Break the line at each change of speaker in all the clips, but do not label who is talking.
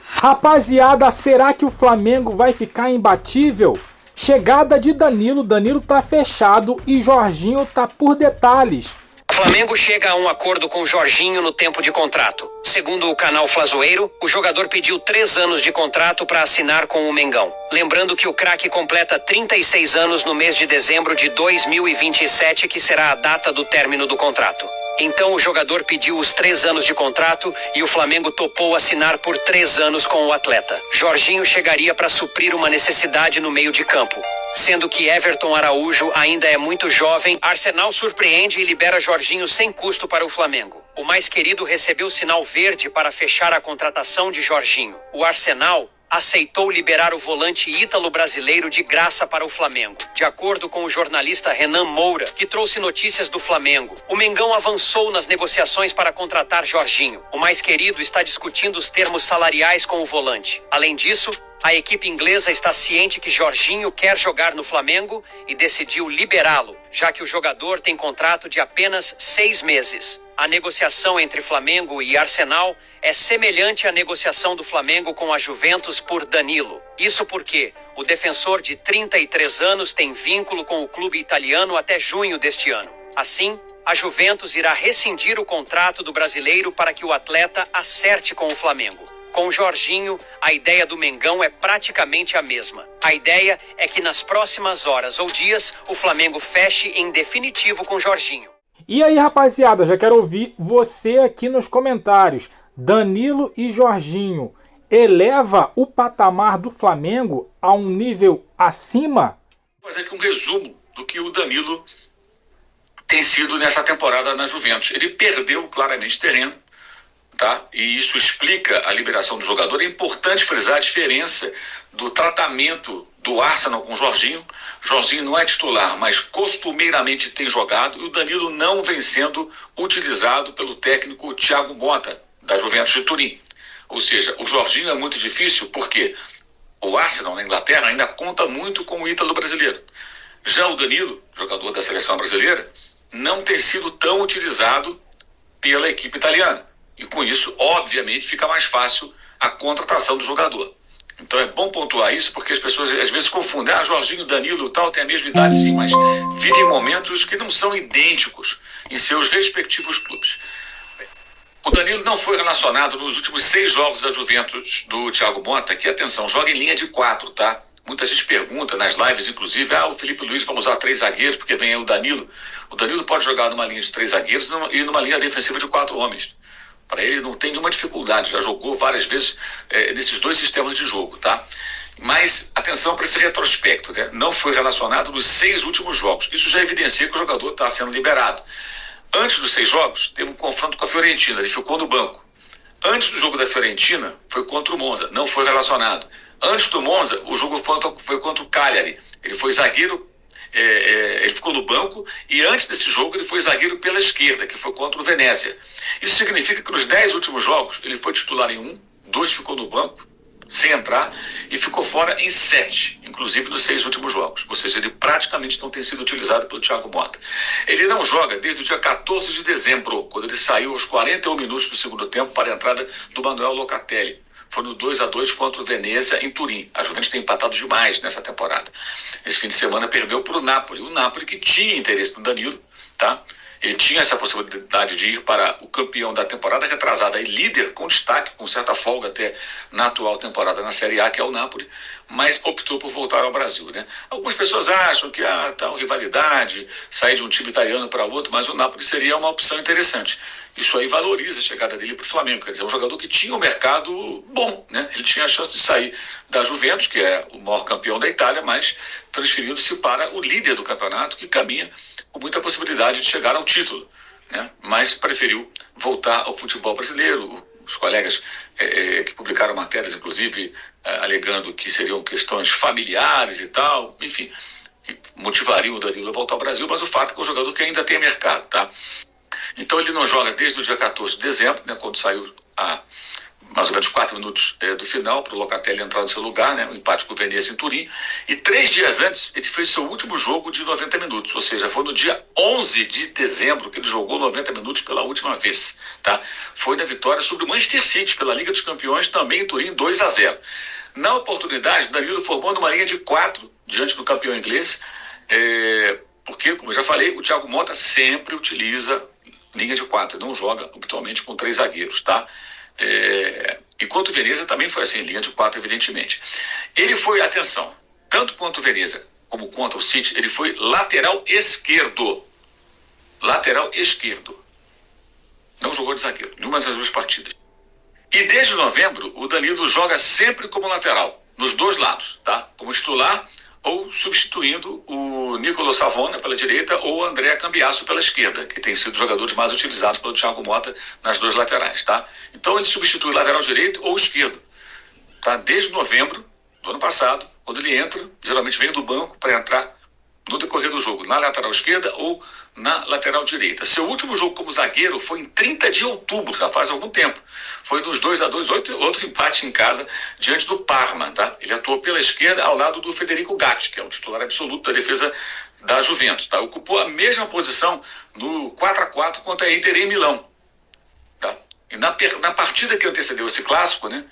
Rapaziada, será que o Flamengo vai ficar imbatível? Chegada de Danilo, Danilo tá fechado e Jorginho tá por detalhes.
O Flamengo chega a um acordo com Jorginho no tempo de contrato. Segundo o canal Flazoeiro, o jogador pediu 3 anos de contrato para assinar com o Mengão. Lembrando que o craque completa 36 anos no mês de dezembro de 2027, que será a data do término do contrato. Então o jogador pediu os 3 anos de contrato e o Flamengo topou assinar por 3 anos com o atleta. Jorginho chegaria para suprir uma necessidade no meio de campo. Sendo que Everton Araújo ainda é muito jovem, Arsenal surpreende e libera Jorginho sem custo para o Flamengo. O mais querido recebeu sinal verde para fechar a contratação de Jorginho. O Arsenal aceitou liberar o volante ítalo-brasileiro de graça para o Flamengo. De acordo com o jornalista Renan Moura, que trouxe notícias do Flamengo, o Mengão avançou nas negociações para contratar Jorginho. O mais querido está discutindo os termos salariais com o volante. Além disso, a equipe inglesa está ciente que Jorginho quer jogar no Flamengo e decidiu liberá-lo, já que o jogador tem contrato de apenas 6 meses. A negociação entre Flamengo e Arsenal é semelhante à negociação do Flamengo com a Juventus por Danilo. Isso porque o defensor de 33 anos tem vínculo com o clube italiano até junho deste ano. Assim, a Juventus irá rescindir o contrato do brasileiro para que o atleta acerte com o Flamengo. Com Jorginho, a ideia do Mengão é praticamente a mesma. A ideia é que nas próximas horas ou dias, o Flamengo feche em definitivo com Jorginho.
E aí, rapaziada, já quero ouvir você aqui nos comentários. Danilo e Jorginho eleva o patamar do Flamengo a um nível acima?
Vou fazer aqui um resumo do que o Danilo tem sido nessa temporada na Juventus. Ele perdeu claramente terreno, tá? E isso explica a liberação do jogador. É importante frisar a diferença do tratamento do Arsenal com o Jorginho. Jorginho não é titular, mas costumeiramente tem jogado, e o Danilo não vem sendo utilizado pelo técnico Thiago Motta, da Juventus de Turim. Ou seja, o Jorginho é muito difícil porque o Arsenal na Inglaterra ainda conta muito com o ítalo brasileiro. Já o Danilo, jogador da seleção brasileira, não tem sido tão utilizado pela equipe italiana. E com isso, obviamente, fica mais fácil a contratação do jogador. Então é bom pontuar isso, porque as pessoas às vezes confundem. Jorginho, Danilo e tal, tem a mesma idade sim, mas vivem momentos que não são idênticos em seus respectivos clubes. O Danilo não foi relacionado nos últimos 6 jogos da Juventus do Thiago Motta, que, atenção, joga em linha de 4, tá? Muita gente pergunta nas lives, inclusive, o Felipe Luiz vai usar 3 zagueiros, porque vem aí o Danilo. O Danilo pode jogar numa linha de 3 zagueiros e numa linha defensiva de 4 homens. Para ele não tem nenhuma dificuldade, já jogou várias vezes nesses 2 sistemas de jogo, tá? Mas atenção para esse retrospecto, né? Não foi relacionado nos 6 últimos jogos. Isso já evidencia que o jogador está sendo liberado. Antes dos 6 jogos, teve um confronto com a Fiorentina, ele ficou no banco. Antes do jogo da Fiorentina, foi contra o Monza, não foi relacionado. Antes do Monza, o jogo foi contra o Cagliari, ele foi zagueiro, ele ficou no banco, e antes desse jogo ele foi zagueiro pela esquerda, que foi contra o Venezia. Isso significa que nos 10 últimos jogos ele foi titular em 1, 2 ficou no banco, sem entrar, e ficou fora em 7, inclusive nos 6 últimos jogos. Ou seja, ele praticamente não tem sido utilizado pelo Thiago Motta. Ele não joga desde o dia 14 de dezembro, quando ele saiu aos 41 minutos do segundo tempo para a entrada do Manuel Locatelli. Foi no 2-2 contra o Venezia em Turim. A Juventus tem empatado demais nessa temporada. Esse fim de semana perdeu para o Napoli. O Napoli que tinha interesse no Danilo, tá? Ele tinha essa possibilidade de ir para o campeão da temporada retrasada e líder com destaque, com certa folga até na atual temporada na Série A, que é o Napoli, mas optou por voltar ao Brasil, né? Algumas pessoas acham que tal rivalidade, sair de um time italiano para outro, mas o Napoli seria uma opção interessante. Isso aí valoriza a chegada dele para o Flamengo, quer dizer, um jogador que tinha um mercado bom, né? Ele tinha a chance de sair da Juventus, que é o maior campeão da Itália, mas transferindo-se para o líder do campeonato, que caminha com muita possibilidade de chegar ao título, né? Mas preferiu voltar ao futebol brasileiro. Os colegas que publicaram matérias, inclusive, alegando que seriam questões familiares e tal, enfim, que motivariam o Danilo a voltar ao Brasil, mas o fato é que é um jogador que ainda tem mercado, tá? Então ele não joga desde o dia 14 de dezembro, né, quando saiu mais ou menos 4 minutos do final, para o Locatelli entrar no seu lugar, né, o empate com o Venezia em Turim. E 3 dias antes, ele fez seu último jogo de 90 minutos, ou seja, foi no dia 11 de dezembro que ele jogou 90 minutos pela última vez. Tá? Foi na vitória sobre o Manchester City, pela Liga dos Campeões, também em Turim, 2-0. Na oportunidade, Danilo formou numa linha de 4 diante do campeão inglês, porque, como eu já falei, o Thiago Motta sempre utiliza linha de 4, não joga habitualmente com 3 zagueiros, tá? Enquanto o Venezia também foi assim, linha de 4, evidentemente. Ele foi, atenção, tanto quanto o Venezia como contra o City, ele foi lateral esquerdo. Lateral esquerdo. Não jogou de zagueiro, nenhuma das 2 partidas. E desde novembro, o Danilo joga sempre como lateral, nos 2 lados, tá? Como titular ou substituindo o Nicolo Savona pela direita ou o André Cambiasso pela esquerda, que tem sido o jogador mais utilizado pelo Thiago Motta nas 2 laterais, tá? Então ele substitui lateral direito ou esquerdo, tá? Desde novembro do ano passado, quando ele entra, geralmente vem do banco para entrar no decorrer do jogo, na lateral esquerda ou na lateral direita. Seu último jogo como zagueiro foi em 30 de outubro, já faz algum tempo. Foi nos 2-2, outro empate em casa, diante do Parma, tá? Ele atuou pela esquerda ao lado do Federico Gatti, que é o titular absoluto da defesa da Juventus, tá? Ocupou a mesma posição no 4-4 contra a Inter em Milão, tá? E na partida que antecedeu esse clássico, né?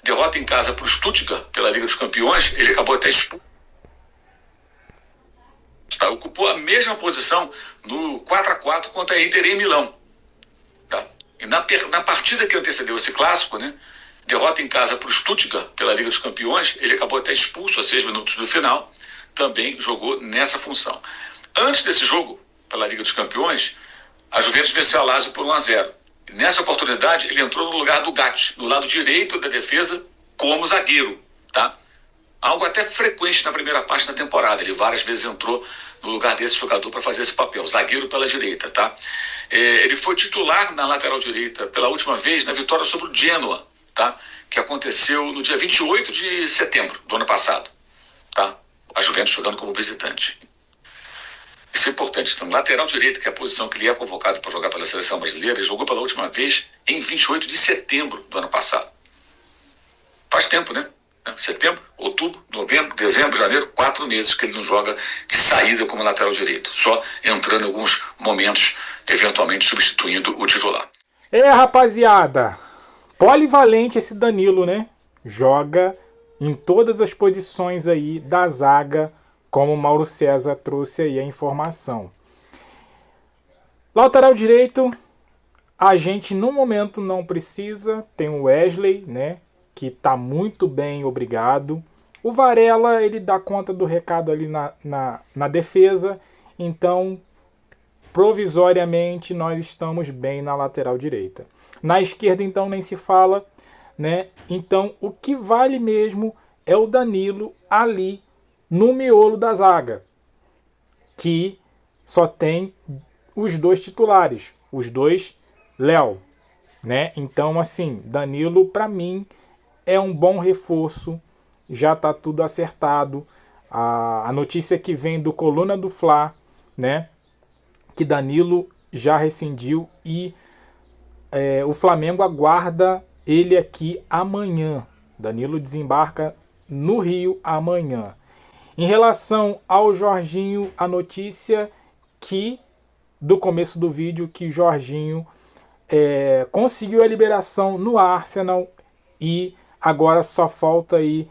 Derrota em casa para o Stuttgart pela Liga dos Campeões, ele acabou até expulso. Tá? Ocupou a mesma posição no 4-4 contra a Inter em Milão. Tá? E na partida que antecedeu esse clássico, né, derrota em casa para o Stuttgart pela Liga dos Campeões, ele acabou até expulso a 6 minutos do final, também jogou nessa função. Antes desse jogo, pela Liga dos Campeões, a Juventus venceu a Lazio por 1-0. Nessa oportunidade, ele entrou no lugar do Gatti, no lado direito da defesa, como zagueiro. Tá? Algo até frequente na primeira parte da temporada. Ele várias vezes entrou no lugar desse jogador para fazer esse papel, zagueiro pela direita, tá? Ele foi titular na lateral direita pela última vez na vitória sobre o Genoa, tá? Que aconteceu no dia 28 de setembro do ano passado, tá? A Juventus jogando como visitante. Isso é importante. Então, lateral direito, que é a posição que ele é convocado para jogar pela seleção brasileira, ele jogou pela última vez em 28 de setembro do ano passado. Faz tempo, né? Setembro, outubro, novembro, dezembro, janeiro, 4 meses que ele não joga de saída como lateral direito, só entrando em alguns momentos, eventualmente substituindo o titular.
Rapaziada, polivalente esse Danilo, né? Joga em todas as posições aí da zaga, como o Mauro César trouxe aí a informação. Lateral direito, a gente no momento não precisa, tem o Wesley, né? Que está muito bem, obrigado. O Varela, ele dá conta do recado ali na defesa. Então, provisoriamente, nós estamos bem na lateral direita. Na esquerda, então, nem se fala, né? Então, o que vale mesmo é o Danilo ali no miolo da zaga, que só tem os 2 titulares, os 2 Léo, né? Então, assim, Danilo, para mim, é um bom reforço, já está tudo acertado. A notícia que vem do Coluna do Fla, né, que Danilo já rescindiu e o Flamengo aguarda ele aqui amanhã. Danilo desembarca no Rio amanhã. Em relação ao Jorginho, a notícia que do começo do vídeo que Jorginho conseguiu a liberação no Arsenal e agora só falta aí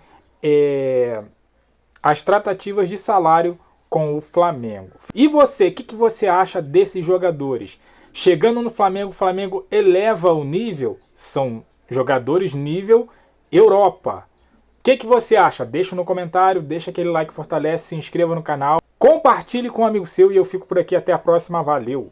as tratativas de salário com o Flamengo. E você, o que você acha desses jogadores? Chegando no Flamengo, o Flamengo eleva o nível? São jogadores nível Europa. O que você acha? Deixa no comentário, deixa aquele like que fortalece, se inscreva no canal, compartilhe com um amigo seu e eu fico por aqui. Até a próxima. Valeu!